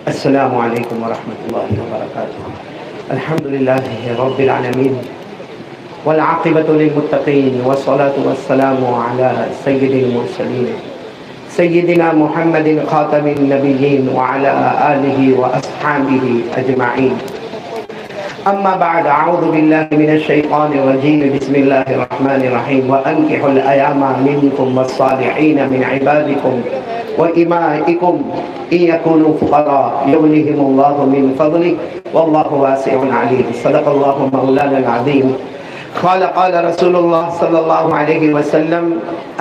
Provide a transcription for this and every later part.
السلام علیکم ورحمۃ اللہ وبرکاتہ۔ الحمد للہ رب العالمین والعاقبۃ للمتقین والصلاة والسلام علی سید المرسلین سیدنا محمد خاتم النبیین وعلی آلہ واصحابہ اجمعین۔ اما بعد، اعوذ باللہ من الشیطان الرجیم، بسم اللہ الرحمن الرحیم۔ وانکحوا الایام منکم والصالحین من عبادکم وإمائكم إن يكونوا فقراء يغنيهم الله من فضله والله واسع عليم۔ صدق الله مولانا العظيم۔ قال رسول الله صلى الله عليه وسلم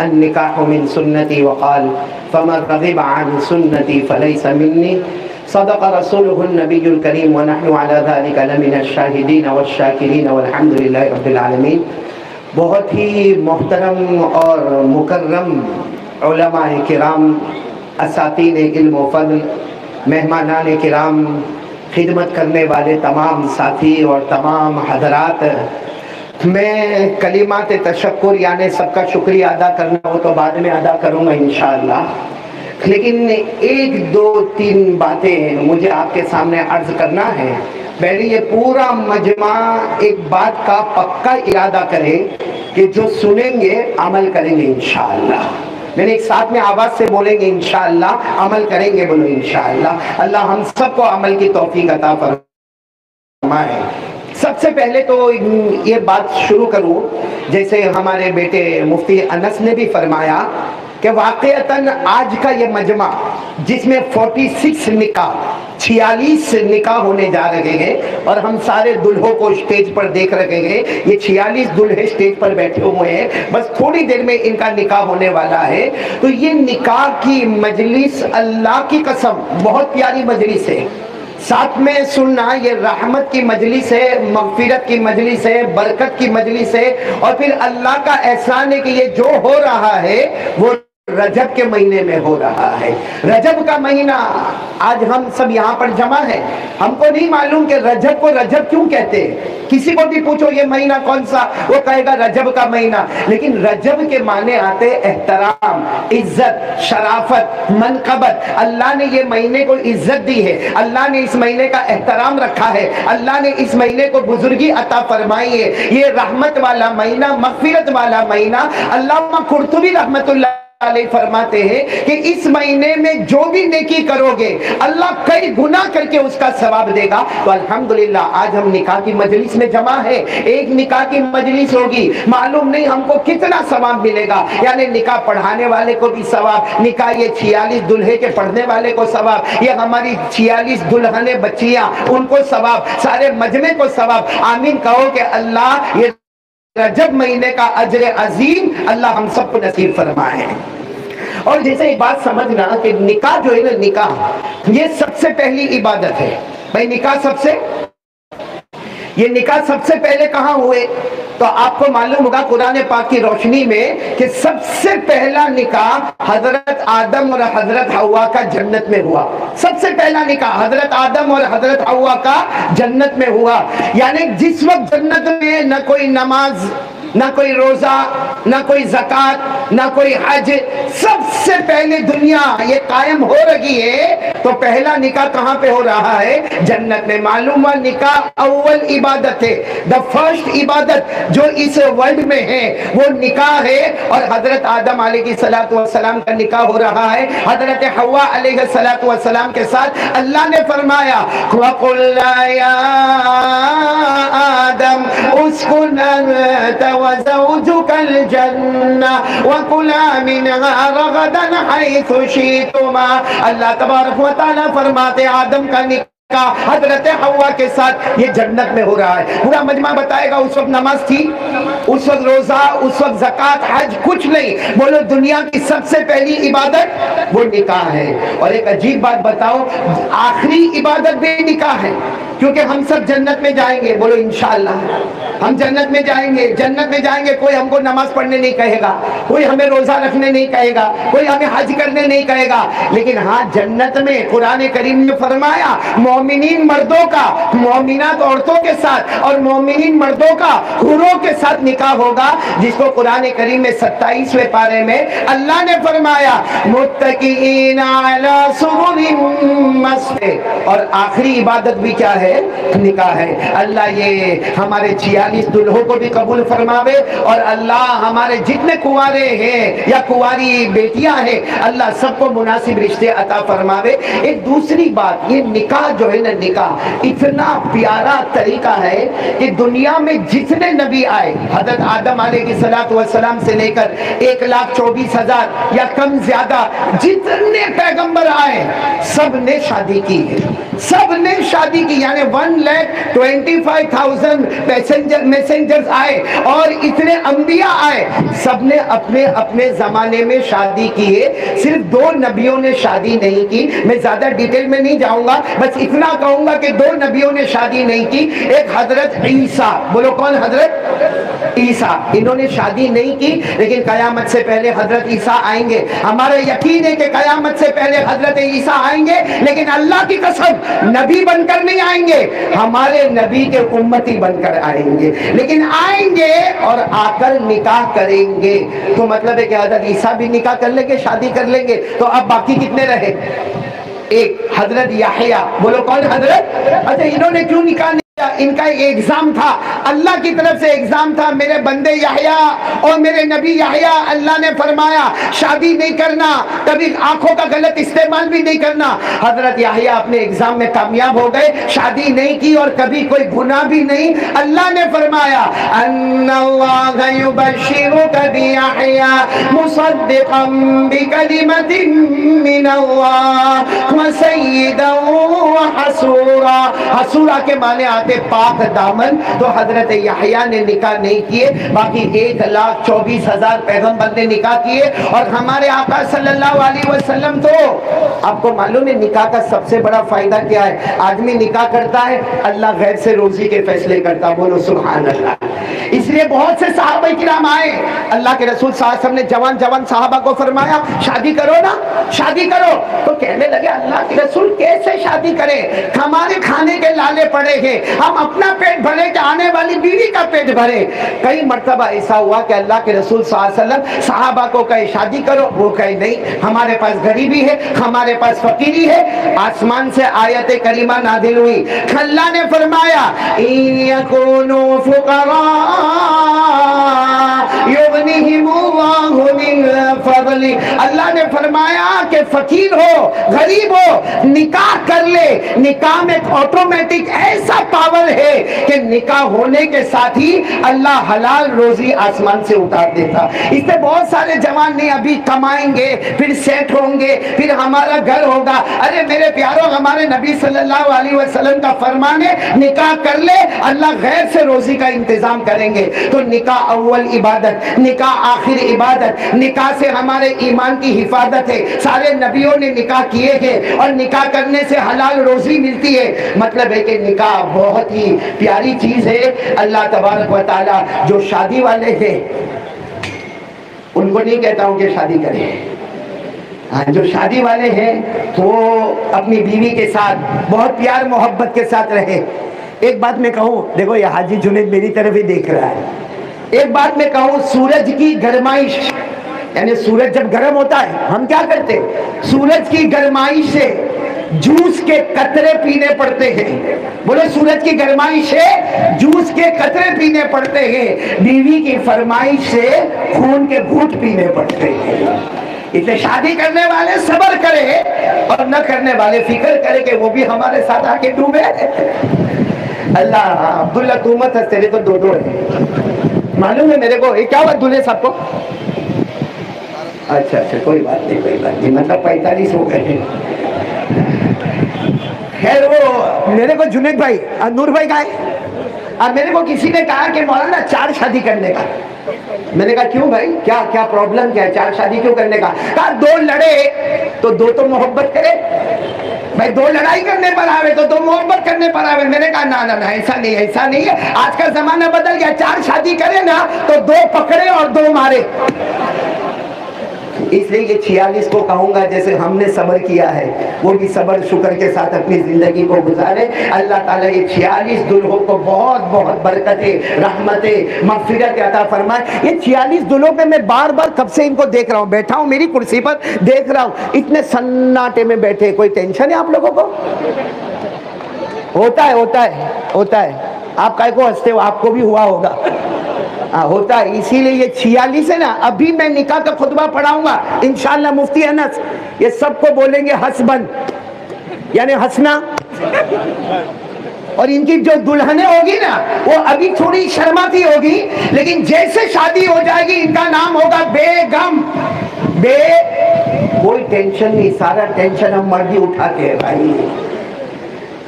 النكاح من سنتي وقال فمن رغب عن سنتي فليس مني۔ صدق رسوله النبي الكريم ونحن على ذلك لمن الشاهدين والشاكرين والحمد لله رب العالمين۔ بہت ہی محترم اور مکرم علماء کرام، اساتین علم و فضل، مہمانان کرام، خدمت کرنے والے تمام ساتھی اور تمام حضرات، میں کلمات تشکر یعنی سب کا شکریہ ادا کرنا ہو تو بعد میں ادا کروں گا انشاءاللہ، لیکن ایک دو تین باتیں مجھے آپ کے سامنے عرض کرنا ہے۔ پہلے یہ پورا مجمع ایک بات کا پکا ارادہ کرے کہ جو سنیں گے عمل کریں گے انشاءاللہ۔ میں نے ایک ساتھ میں آواز سے بولیں گے انشاءاللہ، عمل کریں گے بولو انشاءاللہ۔ اللہ ہم سب کو عمل کی توفیق عطا فرمائے۔ سب سے پہلے تو یہ بات شروع کروں، جیسے ہمارے بیٹے مفتی انس نے بھی فرمایا کہ واقعتاً آج کا یہ مجمع جس میں 46 نکاح 46 نکاح ہونے جا رہے ہیں اور ہم سارے دلہوں کو اسٹیج پر دیکھ رہے ہیں، یہ 46 دلہے اسٹیج پر بیٹھے ہوئے ہیں، بس تھوڑی دیر میں ان کا نکاح ہونے والا ہے۔ تو یہ نکاح کی مجلس اللہ کی قسم بہت پیاری مجلس ہے۔ ساتھ میں سننا، یہ رحمت کی مجلس ہے، مغفرت کی مجلس ہے، برکت کی مجلس ہے، اور پھر اللہ کا احسان ہے کہ یہ جو ہو رہا ہے وہ رجب کے مہینے میں ہو رہا ہے۔ رجب کا مہینہ آج ہم سب یہاں پر جمع ہے۔ ہم کو نہیں معلوم کہ رجب کو رجب کیوں کہتے ہیں، کسی کو بھی پوچھو یہ مہینہ کون سا، وہ کہے گا رجب کا مہینہ، لیکن رجب کے معنی آتے احترام، عزت، شرافت، منقبت۔ اللہ نے یہ مہینے کو عزت دی ہے، اللہ نے اس مہینے کا احترام رکھا ہے، اللہ نے اس مہینے کو بزرگی عطا فرمائی ہے۔ یہ رحمت والا مہینہ، مغفرت والا مہینہ، علامہ قرطبی رحمت اللہ علیہ فرماتے ہیں کہ اس مہینے میں جو بھی نیکی کرو گے اللہ کئی گناہ کر کے اس کا ثواب دے گا۔ تو الحمدللہ آج ہم نکاح کی مجلس میں جمع ہے، ایک نکاح کی مجلس ہوگی، معلوم نہیں ہم کو کتنا ثواب ملے گا، یعنی نکاح پڑھانے والے کو بھی ثواب، نکاح یہ 46 دلہے کے پڑھنے والے کو ثواب، یہ ہماری 46 دلہنیں بچیاں ان کو ثواب، سارے مجمع کو ثواب۔ آمین کہو کہ اللہ یہ رجب مہینے کا اجر عظیم اللہ ہم سب کو نصیب فرمائے۔ اور جیسے ایک بات سمجھنا کہ نکاح جو ہے نا، نکاح یہ سب سے پہلی عبادت ہے۔ بھائی نکاح یہ نکاح سب سے پہلے کہاں ہوئے؟ تو آپ کو معلوم ہوگا قرآن پاک کی روشنی میں کہ سب سے پہلا نکاح حضرت آدم اور حضرت حوا کا جنت میں ہوا۔ سب سے پہلا نکاح حضرت آدم اور حضرت حوا کا جنت میں ہوا، یعنی جس وقت جنت میں نہ کوئی نماز، نہ کوئی روزہ، نہ کوئی زکوٰۃ، نہ کوئی حج، سب سے پہلے دنیا یہ قائم ہو رہی ہے، تو پہلا نکاح کہاں پہ ہو رہا ہے؟ جنت میں۔ معلوم ہوا نکاح اول عبادت ہے، the first عبادت جو اس ورلڈ میں ہے وہ نکاح ہے، اور حضرت آدم علیہ السلام کا نکاح ہو رہا ہے حضرت حوا علیہ السلام کے ساتھ۔ اللہ نے فرمایا وَقُلْنَا يَا آدَمْ اسْكُنْ أَنْتَ وَزَوْجُكَ الْجَنَّةَ وَكُلَا مِنْهَا رَغَدًا حَيْثُ شِئْتُمَا۔ اللہ تبارک و تعالیٰ فرماتے آدم کا نکاح حضرت حوا کے ساتھ یہ جنت میں ہو رہا ہے۔ پورا مجمع بتائے گا اس وقت نماز تھی، اس وقت روزہ، اس وقت زکوٰۃ، حج کچھ نہیں۔ بولو دنیا کی سب سے پہلی عبادت وہ نکاح ہے۔ اور ایک عجیب بات بتاؤ، آخری عبادت بھی نکاح ہے، کیونکہ ہم سب جنت میں جائیں گے، بولو انشاءاللہ ہم جنت میں جائیں گے۔ جنت میں جائیں گے، کوئی ہم کو نماز پڑھنے نہیں کہے گا، کوئی ہمیں روزہ رکھنے نہیں کہے گا، کوئی ہمیں حج کرنے نہیں کہے گا، لیکن ہاں جنت میں قرآن کریم نے فرمایا مومنین مردوں کا مومنات عورتوں کے ساتھ اور مومنین مردوں کا حوروں کے ساتھ نکاح ہوگا، جس کو قرآن کریم میں 27ویں پارے میں اللہ نے فرمایا متکئین علی سرر مصفوفہ۔ اور آخری عبادت بھی کیا ہے؟ نکاح ہے۔ اللہ یہ ہمارے 46 دلہوں کو بھی قبول فرماوے، اور اللہ ہمارے جتنے کنوارے ہیں یا کنواری بیٹیاں ہیں اللہ سب کو مناسب رشتے عطا فرماوے۔ ایک دوسری بات، یہ نکاح جو ہے نا، نکاح اتنا پیارا طریقہ ہے کہ دنیا میں جتنے نبی آئے، حضرت آدم علیہ السلام سے لے کر 1,24,000 یا کم زیادہ جتنے پیغمبر آئے سب نے شادی کی ہے، سب نے شادی کی، یعنی 1,25,000 میسنجرز آئے اور اتنے انبیاء آئے، سب نے اپنے اپنے زمانے میں شادی کی ہے۔ صرف 2 نبیوں نے شادی نہیں کی۔ میں زیادہ ڈیٹیل میں نہیں جاؤں گا، بس اتنا کہوں گا کہ 2 نبیوں نے شادی نہیں کی۔ ایک حضرت عیسیٰ، بولو کون؟ حضرت عیسیٰ، انہوں نے شادی نہیں کی، لیکن قیامت سے پہلے حضرت عیسیٰ آئیں گے۔ ہمارا یقین ہے کہ قیامت سے پہلے حضرت عیسیٰ آئیں گے، لیکن اللہ کی قسم نبی بن کر نہیں آئیں گے، ہمارے نبی کے امتی بن کر آئیں گے، لیکن آئیں گے اور آ کر نکاح کریں گے۔ تو مطلب ہے کہ حضرت عیسیٰ بھی نکاح کر لیں گے، شادی کر لیں گے، تو اب باقی کتنے رہے؟ ایک حضرت یحییٰ، بولو کون؟ حضرت، اچھا انہوں نے کیوں نکاح نہیں؟ ان کا ایگزام تھا، اللہ کی طرف سے ایگزام تھا، میرے بندے یحییٰ اور میرے نبی یحییٰ، اللہ نے فرمایا شادی نہیں کرنا، کبھی آنکھوں کا غلط استعمال بھی نہیں کرنا۔ حضرت یحییٰ اپنے ایگزام میں کامیاب ہو گئے، شادی نہیں کی اور کبھی کوئی گناہ بھی نہیں۔ اللہ نے فرمایا ان اللہ یبشرک بیحییٰ مصدقا بکلمۃ من اللہ وسیدا وحسورا۔ حسورا کے معنی آتے پاک دامن۔ تو حضرت یحییٰ نے نکاح نہیں کیے، باقی 1,24,000 پیغمبر نے نکاح کیے، اور ہمارے آقا صلی اللہ علیہ وسلم تو آپ کو معلوم ہے نکاح کا سب سے بڑا فائدہ کیا ہے؟ آدمی نکاح کرتا ہے، اللہ غیر سے روزی کے فیصلے کرتا، بولو سبحان اللہ۔ اس لیے بہت سے صحابہ کرام آئے، اللہ کے رسول صلی اللہ علیہ وسلم نے جوان صحابہ کو فرمایا شادی کرو نا، شادی کرو، تو کہنے لگے اللہ کے رسول کیسے شادی کرے، ہمارے کھانے کے لالے پڑے ہیں، ہم اپنا پیٹ بھرے کہ آنے والی بیوی کا پیٹ بھرے۔ کئی مرتبہ ایسا ہوا کہ اللہ کے رسول صلی اللہ علیہ وسلم صحابہ کو کہے شادی کرو، وہ کہے نہیں، ہمارے پاس غریبی ہے، ہمارے پاس فقیری ہے۔ آسمان سے آیت کریمہ نازل ہوئی، اللہ نے فرمایا ان یکونوا فقراء یغنیہم اللہ من فضل۔ اللہ نے فرمایا کہ فقیر ہو، غریب ہو، نکاح کر لے۔ نکاح میں آٹومیٹک ایسا پاور ہے کہ نکاح ہونے کے ساتھ ہی اللہ حلال روزی آسمان سے اتار دیتا۔ اس سے بہت سارے جوان نہیں ابھی کمائیں گے، پھر سیٹ ہوں گے، پھر ہمارا گھر ہوگا۔ ارے میرے پیاروں، ہمارے نبی صلی اللہ علیہ وسلم کا فرمان ہے نکاح کر لے، اللہ غیر سے روزی کا انتظام کریں گے۔ تو نکاح اول عبادت، نکاح آخر عبادت، نکاح سے ہمارے ایمان کی حفاظت ہے۔ سارے نبیوں نے نکاح کیے ہیں اور نکاح کرنے سے حلال روزی ملتی ہے۔ مطلب ہے کہ نکاح بہت ہی پیاری چیز ہے۔ اللہ تبارک و تعالی جو شادی والے ہیں ان کو نہیں کہتا ہوں کہ شادی کریں، جو شادی والے ہیں وہ اپنی بیوی کے ساتھ بہت پیار محبت کے ساتھ رہے۔ ایک بات میں کہوں، دیکھو یہ حاجی جنید میری طرف ہی دیکھ رہا ہے، ایک بات میں کہوں، سورج کی گرمائش، یعنی سورج جب گرم ہوتا ہے ہم کیا کرتے؟ سورج کی گرمائش سے جوس کے قطرے پینے پڑتے ہیں۔ بولے سورج کی گرمائش سے جوس کے قطرے پینے پڑتے ہیں، بیوی کی فرمائش سے خون کے گھونٹ پینے پڑتے ہیں۔ اسے شادی کرنے والے صبر کرے اور نہ کرنے والے فکر کرے کہ وہ بھی ہمارے ساتھ آ کے ڈوبے۔ اللہ عبداللہ تو مت ہنس، تیرے تو 2 ہیں، معلوم ہے میرے کو۔ یہ کیا ہوا دلہے صاحب کو؟ اچھا کوئی بات نہیں، کوئی بات نہیں، مطلب 45 ہو گئے۔ خیر وہ میرے کو جنید بھائی اور نور بھائی کا ہے، اور میرے کو کسی نے کہا کہ مولانا 4 شادی کرنے کا۔ میں نے کہا کیوں بھائی، کیا پرابلم کیا ہے، 4 شادی کیوں کرنے کا؟ کہا 2 لڑے تو 2 تو محبت کرے، بھائی 2 لڑائی کرنے پر آوے تو 2 محبت کرنے پر آوے۔ میں نے کہا نہ ایسا نہیں ہے، آج کا زمانہ بدل گیا، 4 شادی کرے نا تو 2 پکڑے اور 2 مارے۔ اس لیے یہ 46 کو کہوں گا جیسے ہم نے صبر کیا ہے وہ بھی صبر شکر کے ساتھ اپنی زندگی کو گزارے. اللہ تعالیٰ یہ 46 دلہوں کو بہت بہت برکتیں رحمتیں مغفرت عطا فرمائے. یہ 46 دلہوں پہ میں بار بار کب سے ان کو دیکھ رہا ہوں, بیٹھا ہوں میری کرسی پر دیکھ رہا ہوں, اتنے سناٹے میں بیٹھے. کوئی ٹینشن ہے آپ لوگوں کو؟ ہوتا ہے ہوتا ہے ہوتا ہے. آپ کائے کو ہنستے ہو؟ آپ کو بھی ہوا ہوگا. ہوتا ہے. اسی لیے یہ 46 ہے نا. ابھی میں نکاح کا خطبہ پڑھاؤں گا انشاءاللہ مفتی انس, یہ سب کو بولیں گے ہسبند, یعنی ہنسنا. اور ان کی جو دلہنیں ہوگی نا وہ ابھی تھوڑی شرماتی ہوگی, لیکن جیسے شادی ہو جائے گی ان کا نام ہوگا بیگم. کوئی ٹینشن نہیں, سارا ٹینشن ہم مرضی اٹھاتے ہیں بھائی.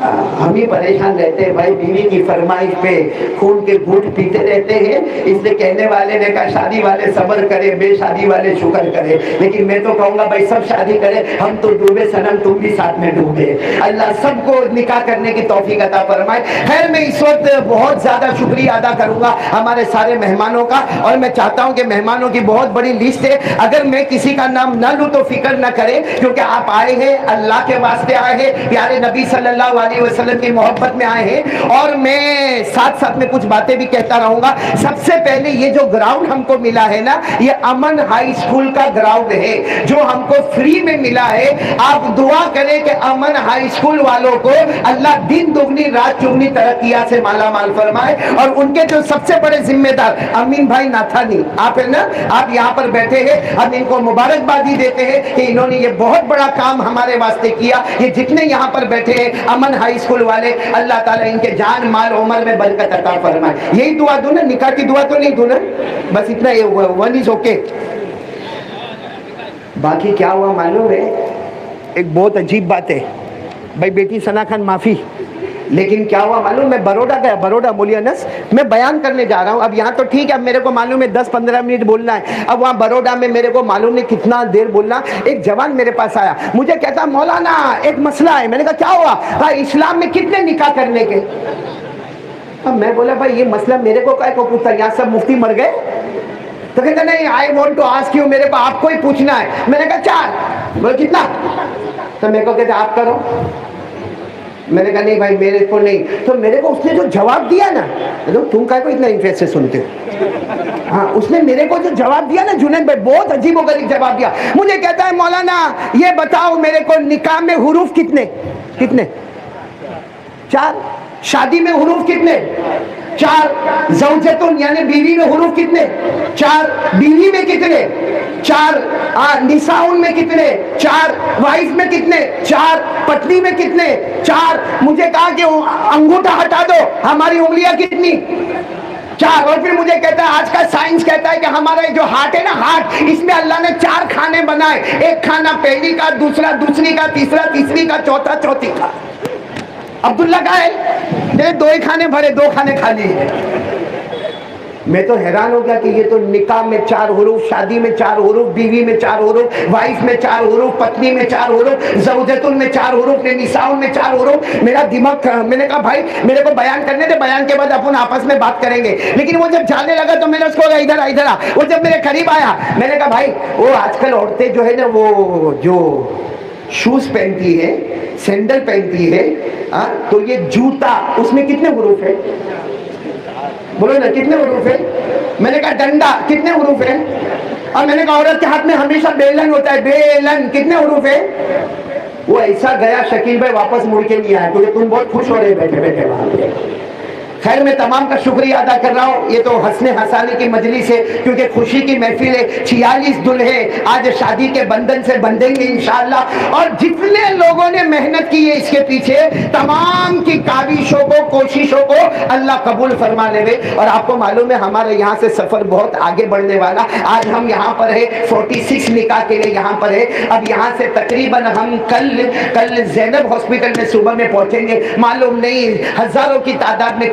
ہم ہی پریشان رہتے ہیں بھائی, بیوی کی فرمائش پہ خون کے گھونٹ پیتے رہتے ہیں. اس لیے کہنے والے نے کہا شادی والے صبر کرے, بے شادی والے شکر کرے. لیکن میں تو کہوں گا بھائی سب شادی کرے, ہم تو ڈوبے صنم تم بھی ساتھ میں ڈوبے. اللہ سب کو نکاح کرنے کی توفیق عطا فرمائے. خیر میں اس وقت بہت زیادہ شکریہ ادا کروں گا ہمارے سارے مہمانوں کا, اور میں چاہتا ہوں کہ مہمانوں کی بہت بڑی لسٹ ہے, اگر میں کسی کا نام نہ لوں تو فکر نہ کرے, کیونکہ آپ آئے ہیں اللہ کے واسطے آئے ہیں, پیارے نبی صلی اللہ علیہ وسلم کی محبت میں آئے ہیں. اور میں ساتھ ساتھ میں کچھ باتیں بھی کہتا رہوں گا. سب سے پہلے یہ جو گراؤنڈ ہم کو ملا ہے نا, یہ امن ہائی اسکول کا گراؤنڈ ہے جو ہم کو فری میں ملا ہے. آپ دعا کریں کہ امن ہائی اسکول والوں کو اللہ دن دگنی رات چگنی ترقیات سے مالا مال فرمائے. اور ان کے جو سب سے بڑے ذمہ دار امین بھائی ناتھانی, آپ ہیں نا, آپ یہاں پر بیٹھے ہیں, ہم ان کو مبارکبادی دیتے ہیں کہ انہوں نے یہ بہت بڑا کام ہمارے واسطے کیا. یہ جتنے یہاں پر بیٹھے ہیں امن ہائی اسکول والے, اللہ تعالیٰ ان کے جان مال عمر میں برکت عطا فرمائے. یہی دعا دوں نا, نکاح کی دعا تو نہیں دوں نا, بس اتنا ون از اوکے. باقی کیا ہوا معلوم ہے, ایک بہت عجیب بات ہے بھائی, بیٹی ثنا خان معافی, لیکن کیا ہوا معلوم, میں بروڈا گیا, بروڈا مولی انس, میں بیان کرنے جا رہا ہوں. اب یہاں تو ٹھیک ہے, اب میرے کو معلوم ہے 10-15 منٹ بولنا ہے. اب وہاں بروڈا میں میرے کو معلوم نہیں کتنا دیر بولنا. ایک جوان میرے پاس آیا, مجھے کہتا مولانا ایک مسئلہ ہے. میں نے کہا کیا ہوا؟ کہا اسلام میں کتنے نکاح کرنے کے. اب میں بولا بھائی یہ مسئلہ میرے کو کائے کو پوچھتا, یہاں سب مفتی مر گئے؟ تو کہتا نہیں I want to ask you, میرے کو آپ کو ہی پوچھنا ہے. میں نے کہا 4. بولے کتنا؟ تو میرے کو کہتا آپ کرو. میں نے کہا نہیں بھائی میرے کو نہیں. تو میرے کو اس نے جو جواب دیا نا, تم کا کو اتنا انٹرسٹ سے سنتے ہو, ہاں اس نے میرے کو جو جواب دیا نا جنید بھائی, بہت عجیب و غریب جواب دیا. مجھے کہتا ہے مولانا یہ بتاؤ میرے کو نکاح میں حروف کتنے؟ 4. شادی میں حروف کتنے؟ 4. زوجتن یعنی بیوی میں حروف کتنے؟ 4. بیوی میں کتنے؟ 4. نساؤن میں کتنے؟ 4. وائف میں کتنے؟ 4. پتنی میں کتنے؟ 4. مجھے کہا کہ انگوٹھا ہٹا دو, ہماری انگلیاں کتنی؟ 4. اور پھر مجھے کہتا ہے آج کا سائنس کہتا ہے کہ ہمارا جو ہارٹ ہے نا, ہارٹ, اس میں اللہ نے 4 کھانے بنائے. ایک کھانا پہلی کا, دوسرا دوسری کا, تیسرا تیسری کا, چوتھا چوتھی کا. عبداللہ کا ہے 2 ہی کھانے بھرے, 2 کھانے کھا لیے. میں تو حیران ہو گیا کہ یہ تو نکاح میں 4 حروف, شادی میں 4 حروف, بیوی میں 4 حروف, وائف میں 4 حروف, پتنی میں 4 حروف, زوجتن میں 4 حروف, نساؤن میں 4 حروف. میرا دماغ, میں نے کہا بھائی میرے کو بیان کرنے دے, بیان کے بعد اپن آپس میں بات کریں گے. لیکن وہ جب جانے لگا تو میں نے اس کو کہا ادھر آ. وہ جب میرے قریب آیا میں نے کہا بھائی وہ آج کل عورتیں جو ہے نا وہ جو شوز پہنتی ہے, سینڈل پہنتی ہے, تو یہ جوتا اس میں کتنے حروف ہے؟ بولو نا کتنے حروف ہے؟ میں نے کہا ڈنڈا کتنے حروف ہے؟ اور میں نے کہا عورت کے ہاتھ میں ہمیشہ بیلن ہوتا ہے, بیلن کتنے حروف ہے؟ وہ ایسا گیا شکیل بھائی واپس مڑ کے نہیں آیا, کیونکہ تم بہت خوش ہو رہے بیٹھے بیٹھے وہاں پہ. خیر میں تمام کا شکریہ ادا کر رہا ہوں. یہ تو ہنسنے ہنسانے کی مجلس ہے, کیونکہ خوشی کی محفل ہے. 46 دلہے آج شادی کے بندھن سے بندھیں گے انشاءاللہ. اور جتنے لوگوں نے محنت کی ہے اس کے پیچھے, تمام کی کاوشوں کو, کوششوں کو اللہ قبول فرما لے. اور آپ کو معلوم ہے ہمارے یہاں سے سفر بہت آگے بڑھنے والا. آج ہم یہاں پر ہے 46 نکاح کے لیے یہاں پر ہے. اب یہاں سے تقریباً ہم کل زینب ہاسپٹل میں صبح میں پہنچیں گے. معلوم نہیں ہزاروں کی تعداد میں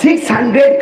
600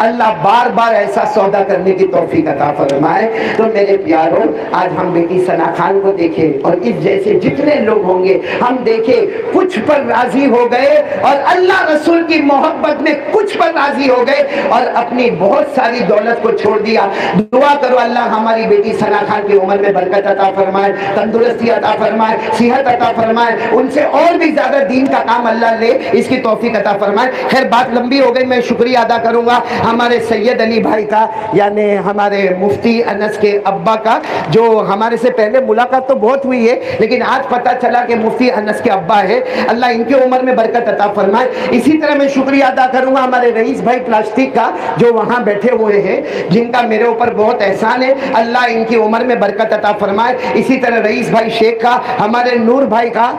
اللہ بار بار ایسا سودا کرنے کی توفیق عطا فرمائے. تو میرے پیاروں آج ہم بیٹی ثنا خان کو دیکھیں اور اس جیسے جتنے لوگ ہوں گے ہم دیکھیں کچھ پر راضی ہو گئے اور اللہ رسول کی محبت میں کچھ پر راضی ہو گئے اور اپنی بہت ساری دولت کو چھوڑ دیا. دعا کرو اللہ ہماری بیٹی ثنا خان کی عمر میں برکت عطا فرمائے, تندرستی عطا فرمائے, صحت عطا فرمائے, ان سے اور بھی زیادہ دین کا کام اللہ لے اس کی توفیق عطا فرمائے. خیر بات لمبی ہو گئی, میں شکریہ ادا کروں گا ہمارے سید علی بھائی کا, یعنی ہمارے مفتی انس کے ابا کا, جو ہمارے سے پہلے ملاقات تو بہت ہوئی ہے لیکن آج پتہ چلا کہ مفتی انس کے ابا ہے. اللہ ان کی عمر میں برکت عطا فرمائے. اسی طرح میں شکریہ ادا کروں گا ہمارے رئیس بھائی پلاسٹک کا جو وہاں بیٹھے ہوئے ہیں, جن کا میرے اوپر بہت احسان ہے. اللہ ان کی عمر میں برکت عطا فرمائے. اسی طرح رئیس بھائی شیخ کا, ہمارے نور بھائی کا,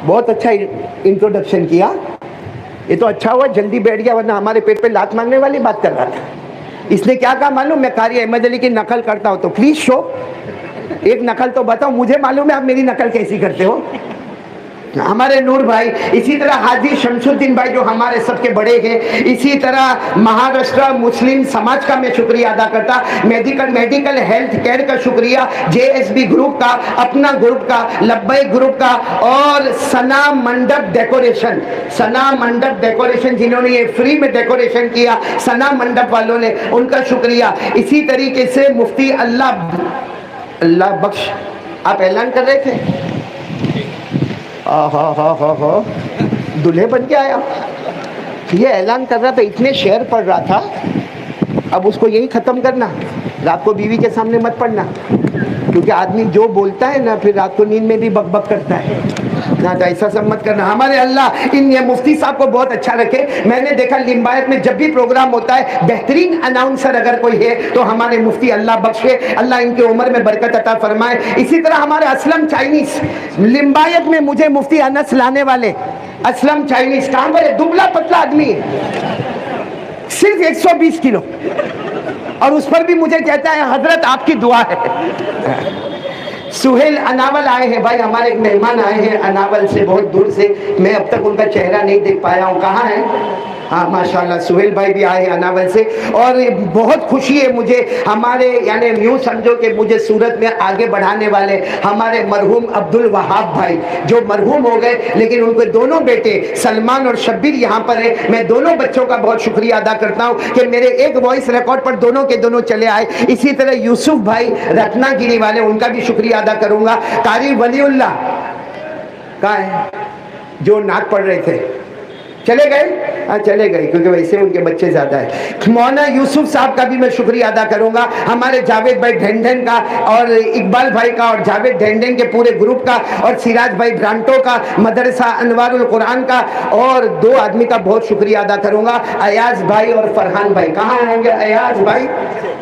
بہت اچھا انٹروڈکشن کیا. یہ تو اچھا ہوا جلدی بیٹھ گیا ورنہ ہمارے پیٹ پہ لات مارنے والی بات کر رہا تھا. اس نے کیا کہا معلوم, میں قاری احمد علی کی نقل کرتا ہوں تو پلیز شو ایک نقل تو بتاؤ, مجھے معلوم ہے آپ میری نقل کیسی کرتے ہو. ہمارے نور بھائی, اسی طرح حاجی شمس الدین بھائی جو ہمارے سب کے بڑے ہیں, اسی طرح مہاراشٹر مسلم سماج کا میں شکریہ ادا کرتا, میڈیکل ہیلتھ کیئر کا شکریہ, جے ایس بی گروپ کا, اپنا گروپ کا, لبیک گروپ کا, اور ثنا منڈپ ڈیکوریشن جنہوں نے یہ فری میں ڈیکوریشن کیا, ثنا منڈپ والوں نے, ان کا شکریہ. اسی طریقے سے مفتی اللہ بخش, آپ اعلان کر رہے تھے, دلہے بن کے آیا, یہ اعلان کر رہا تھا, اتنے شعر پڑھ رہا تھا. اب اس کو یہی ختم کرنا, رات کو بیوی کے سامنے مت پڑھنا, کیونکہ آدمی جو بولتا ہے نا پھر رات کو نیند میں بھی بک بک کرتا ہے نا, تو ایسا سب مت کرنا. ہمارے اللہ ان یہ مفتی صاحب کو بہت اچھا رکھے. میں نے دیکھا لمبایت میں جب بھی پروگرام ہوتا ہے بہترین اناؤنسر اگر کوئی ہے تو ہمارے مفتی اللہ بخشے, اللہ ان کی عمر میں برکت عطا فرمائے. اسی طرح ہمارے اسلم چائنیز لمبایت میں مجھے مفتی انس لانے والے, اسلم چائنیز کہاں پر ہے, دبلا پتلا آدمی ہے, صرف 120 کلو, اور اس پر بھی مجھے کہتا ہے حضرت آپ کی دعا ہے. سہیل اناول آئے ہیں بھائی, ہمارے ایک مہمان آئے ہیں اناول سے, بہت دور سے, میں اب تک ان کا چہرہ نہیں دیکھ پایا ہوں, کہاں ہے؟ ہاں ماشاءاللہ سہیل بھائی بھی آئے ہیں اناول سے, اور بہت خوشی ہے مجھے, ہمارے یعنی یوں سمجھو کہ مجھے صورت میں آگے بڑھانے والے ہمارے مرحوم عبد الوہاب بھائی جو مرحوم ہو گئے, لیکن ان کے دونوں بیٹے سلمان اور شبیر یہاں پر ہیں. میں دونوں بچوں کا بہت شکریہ ادا کرتا ہوں کہ میرے ایک وائس ریکارڈ پر دونوں کے دونوں چلے آئے. اسی طرح یوسف بھائی رتنا گیری والے, ان کا بھی شکریہ ادا کروں گا. قاری ولی اللہ کہاں ہے جو نعت پڑھ رہے تھے, چلے گئے؟ ہاں چلے گئے, کیونکہ ویسے ان کے بچے زیادہ ہیں. مولانا یوسف صاحب کا بھی میں شکریہ ادا کروں گا, ہمارے جاوید بھائی ڈھنڈن کا, اور اقبال بھائی کا, اور جاوید ڈھنڈن کے پورے گروپ کا, اور سراج بھائی برانٹو کا, مدرسہ انوار القرآن کا, اور 2 آدمی کا بہت شکریہ ادا کروں گا, ایاز بھائی اور فرحان بھائی. کہاں ہوں گے ایاز بھائی,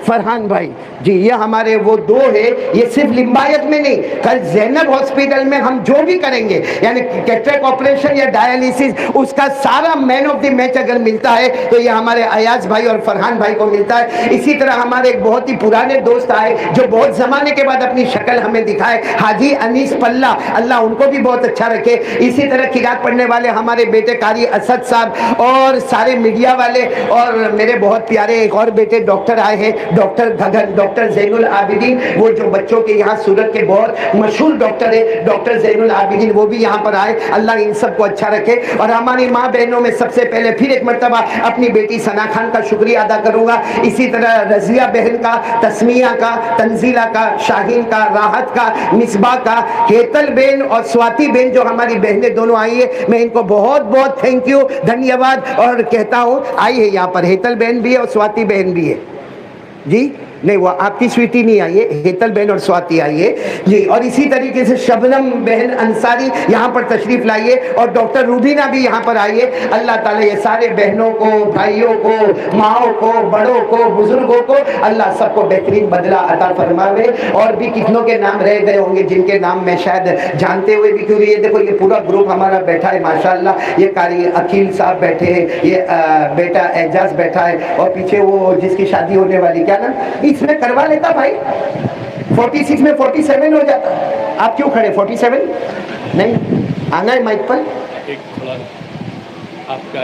فرحان بھائی؟ جی یہ ہمارے وہ 2 ہیں. یہ صرف لمبایت میں نہیں, کل زینب ہاسپٹل میں ہم جو بھی کریں گے, یعنی کیٹریک آپریشن یا ڈائلیسس, اس کا سارا مین آف دی میچ اگر ملتا ہے تو یہ ہمارے ایاز بھائی اور فرحان بھائی کو ملتا ہے. اسی طرح ہمارے ایک بہت ہی پرانے دوست آئے جو بہت زمانے کے بعد اپنی شکل ہمیں دکھائے, حاجی انیس پلہ, اللہ ان کو بھی بہت اچھا رکھے. اسی طرح قرات پڑھنے والے ہمارے بیٹے قاری اسد صاحب, اور سارے میڈیا والے, اور میرے بہت پیارے ایک اور بیٹے ڈاکٹر آئے ہیں, ڈاکٹر گگن, ڈاکٹر زین العابدین, وہ جو بچوں کے یہاں سورت کے بہت مشہور ڈاکٹر ہے ڈاکٹر زین العابدین, وہ بھی یہاں پر آئے. اللہ ان سب کو اچھا رکھے. اور ہماری ماں بہنوں میں سب سے پہلے پھر ایک مرتبہ اپنی بیٹی ثنا خان کا شکریہ ادا کروں گا. اسی طرح رضیہ بہن کا, تسمیہ کا, تنزیلہ کا, شاہین کا, راحت کا, مصباح کا, ہیتل بہن اور سواتی بہن جو ہماری بہنیں دونوں آئی ہے, میں ان کو بہت بہت تھینک یو, دھنیہ واد اور کہتا ہوں. آئی ہے یہاں پر, ہیتل بہن بھی ہے اور سواتی بہن بھی ہے. جی نہیں, وہ آپ کی سویٹی نہیں آئی ہے, ہیتل بہن اور سواتی آئی ہے جی. اور اسی طریقے سے شبنم بہن انصاری یہاں پر تشریف لائیے, اور ڈاکٹر روبینہ بھی یہاں پر آئیے. اللہ تعالیٰ یہ سارے بہنوں کو, بھائیوں کو, ماؤں کو, بڑوں کو, بزرگوں کو اللہ سب کو بہترین بدلہ عطا فرماوے. اور بھی کتنوں کے نام رہ گئے ہوں گے جن کے نام میں شاید جانتے ہوئے بھی, کیونکہ یہ دیکھو یہ پورا گروپ ہمارا بیٹھا ہے ماشاءاللہ. یہ قاری عقیل صاحب بیٹھے ہیں, یہ بیٹا اعجاز بیٹھا ہے, اور پیچھے وہ جس کی شادی ہونے والی, کیا نا, اس میں کروا لیتا بھائی, 46 میں 47 ہو جاتا. آپ کیوں کھڑے, 47 نہیں آنا ہے مائک پر. ایک تھوڑا آپ کا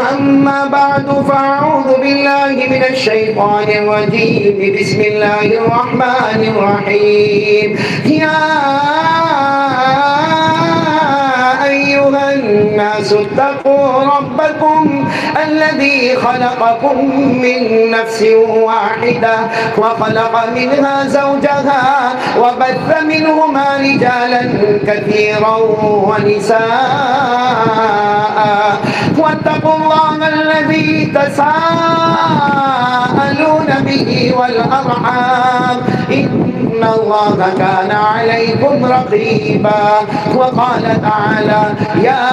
أما بعد فأعوذ بالله من الشيطان الرجيم بسم الله الرحمن الرحيم يا أيها الناس اتقوا ربكم الذي خلقكم من نفس واحدة وخلق منها زوجها وبث منهما رجالا كثيرا ونساء واتقوا الله الذي تساءلون به والأرحام إن الله كان عليكم رقيبا. وقال تعالى يا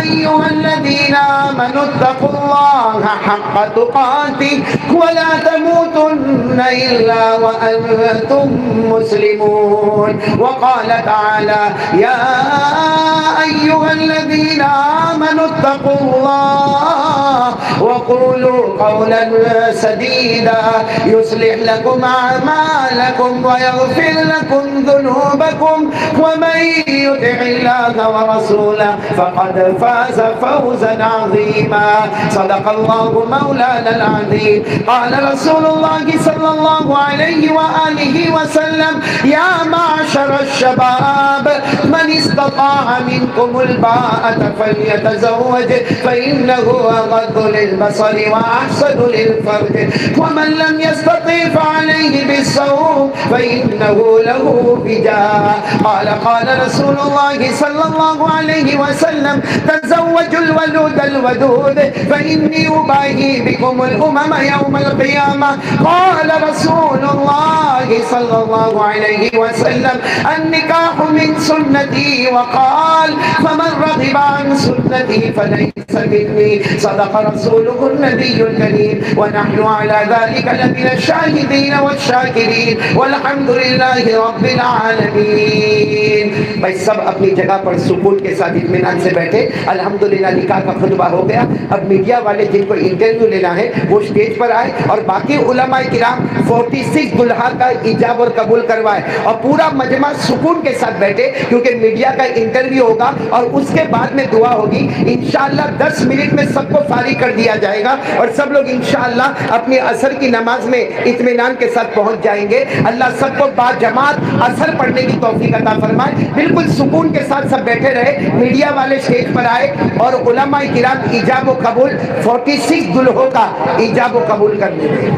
أيها الذين آمنوا اتقوا الله حق تقاته ولا تموتن إلا وأنتم مسلمون. وقال تعالى يا أيها الذين آمنوا اتقوا الله وقولوا قولا سديدا يصلح لكم أعمالكم ويغفر لكم ذنوبكم ومن يطع الله ورسوله فقد فاز فوزا عظيما. صدق الله مولانا العظيم. قال رسول الله صلى الله عليه وآله وسلم يا معشر الشباب من استطاع منكم الباءة فليتزوج فإنه أغض للبصر وأحسن للفرج ومن لم يستطع فعليه بالصوم فإنه له وجاء. قال رسول الله صلى الله عليه وسلم تزوجوا الولود الودود فإني أباهي بكم الأمم يوم القيامة. قال رسول الله صلى الله عليه وسلم النكاح من سنتي وقال فمن رغب عن سنتي فليس مني. صدق رسوله النبي الكريم ونحن على ذلك لمن الشاهدين والشاكرين والحمد لله رب العالمین. بھائی سب اپنی جگہ پر سکون کے ساتھ اطمینان سے بیٹھے. الحمدللہ نکاح کا خطبہ ہو گیا. اب میڈیا والے جن کو انٹرویو لینا ہے وہ اسٹیج پر آئے اور باقی علماء کرام 46 دلہا کا ایجاب اور قبول کروائے اور پورا مجمع سکون کے ساتھ بیٹھے کیونکہ میڈیا کا انٹرویو ہوگا اور اس کے بعد میں دعا ہوگی. انشاءاللہ 10 منٹ میں سب کو فارغ کر دیا جائے گا اور سب لوگ انشاءاللہ اپنی عصر کی نماز میں اطمینان کے ساتھ پہنچ جائیں گے. اللہ سب کو با جماعت عصر پڑھنے کی توفیق عطا فرمائے. بالکل سکون کے ساتھ سب بیٹھے رہے. میڈیا والے اسٹیج پر آئے اور علماء کرام ایجاب و قبول 46 دلہوں کا ایجاب و قبول کرنے دیں.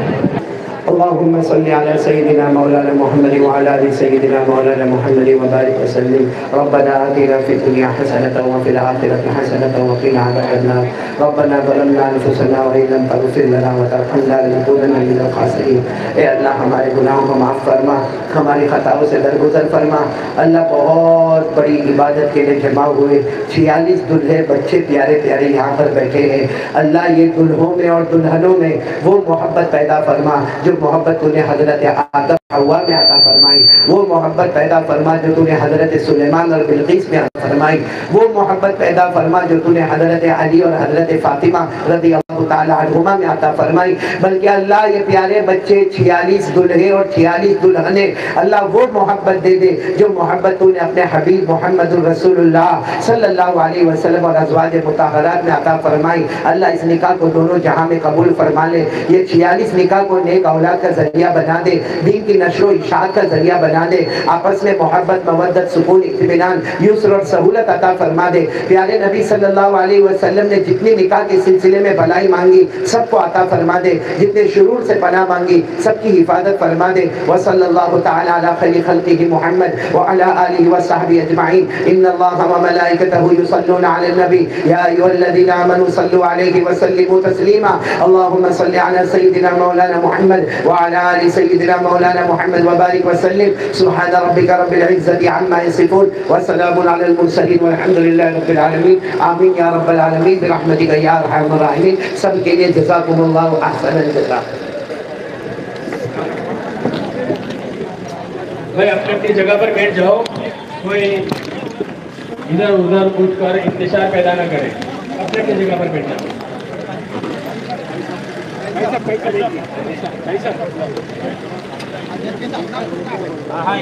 اللهم صل على سيدنا مولانا محمد وعلى ال سيدنا مولانا محمد وبارك وسلم. ربنا آتنا في الدنيا حسنة وفي الآخرة حسنة وقنا عذاب النار. ربنا ظلمنا أنفسنا وإن لم تغفر لنا وترحمنا لنكونن من الخاسرين. اے اللہ ہمارے گناہوں کو معاف فرما, ہماری خطاؤں سے درگزر فرما. اللہ بہت بڑی عبادت کے لیے جمع ہوئے 46 دلہے بچے پیارے پیارے یہاں پر بیٹھے ہیں. اللہ یہ دلہوں میں اور دلہنوں میں وہ محبت پیدا فرما جو محبت تو نے حضرت آدم حوا میں عطا فرمائی, وہ محبت پیدا فرما جو تو نے حضرت سلیمان اور بلقیس میں عطا فرمائی, وہ محبت پیدا فرما جو تو نے حضرت علی اور حضرت فاطمہ رضی اللہ تعالی عنہما میں عطا فرمائی. بلکہ اللہ یہ پیارے بچے 46 دلہے اور 46 دلہنے اللہ وہ محبت دے دے جو محبت تو نے اپنے حبیب محمد الرسول اللہ صلی اللہ علیہ وسلم اور ازواج مطہرات میں عطا فرمائی. اللہ اس نکاح کو دونوں جہاں میں قبول فرما لے. یہ 46 نکاح کو نیک اولاد کا ذریعہ بنا دے, دین کی نشر و اشاعت کا ذریعہ بنا دے, آپس میں محبت مودت سکون اطمینان یسر اور سہولت عطا فرما دے. پیارے نبی صلی اللہ علیہ وسلم نے جتنی نکاح کے سلسلے میں بھلائی مانگی سب کو عطا فرما دے, جتنے شرور سے پناہ مانگی سب کی حفاظت فرما دے. وصلی اللہ تعالی علی خیر خلقہ محمد وعلی آلہ وصحبہ اجمعین. ان اللہ وملائکتہ یصلون علی النبی یا ایھا الذین آمنوا صلوا علیہ وسلموا تسلیما. اللهم صل علی سیدنا مولانا محمد وعلى آل سيدنا مولانا محمد وبارك وسلم. سبحان ربك رب العزة عما يصفون وسلام على المرسلين والحمد لله رب العالمين. آمين يا رب العالمين برحمتك يا أرحم الراحمين. سب کے لیے جزاكم الله أحسن الجزاء. بھائی اپنی جگہ پر بیٹھ جاؤ, کوئی ادھر ادھر کچھ کر انتشار پیدا نہ کرے. اپنی جگہ پر بیٹھ جاؤ. ہاں